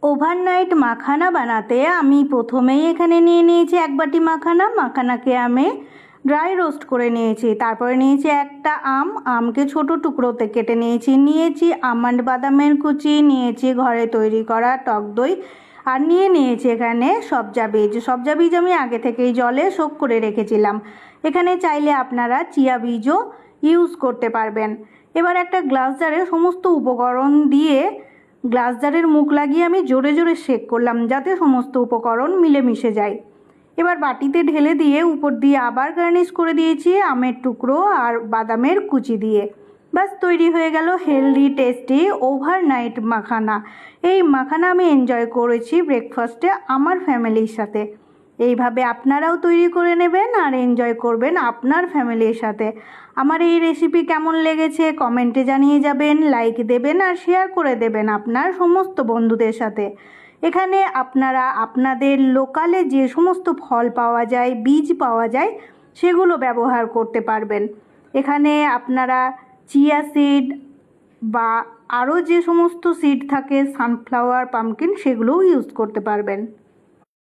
Overnight makhana বানাতে আমি প্রথমেই এখানে নিয়ে নিয়েছি এক বাটি মাখানা। মাখানাকে আমি ড্রাই রোস্ট করে নিয়েছি। তারপরে নিয়েছি একটা আমকে ছোট টুকরোতে কেটে নিয়েছি আমন্ড বাদামের কুচি, নিয়েছি ঘরে তৈরি করা টক দই, আর নিয়েছি এখানে সবজা বীজ আমি আগে থেকেই জলে সোক করে রেখেছিলাম। এখানে চাইলে আপনারা চিয়া বীজও ইউজ করতে পারবেন। এবার একটা গ্লাস জারে সমস্ত উপকরণ দিয়ে গ্লাস জারের মুখ লাগিয়ে আমি জোরে জোরে শেক করলাম যাতে সমস্ত উপকরণ মিলেমিশে যায়। এবার বাটিতে ঢেলে দিয়ে উপর দিয়ে আবার গার্নিশ করে দিয়েছি আমের টুকরো আর বাদামের কুচি দিয়ে। বাস তৈরি হয়ে গেল হেলদি টেস্টি ওভারনাইট মাখানা। এই মাখানা আমি এনজয় করেছি ব্রেকফাস্টে আমার ফ্যামিলির সাথে। এইভাবে আপনারাও তৈরি করে নেবেন আর এনজয় করবেন আপনার ফ্যামিলির সাথে। আমার এই রেসিপি কেমন লেগেছে কমেন্টে জানিয়ে যাবেন, লাইক দেবেন আর শেয়ার করে দেবেন আপনার সমস্ত বন্ধুদের সাথে। এখানে আপনারা আপনাদের লোকালে যে সমস্ত ফল পাওয়া যায়, বীজ পাওয়া যায়, সেগুলো ব্যবহার করতে পারবেন। এখানে আপনারা চিয়া সিড বা আরও যে সমস্ত সিড থাকে সানফ্লাওয়ার, পামকিন, সেগুলোও ইউজ করতে পারবেন।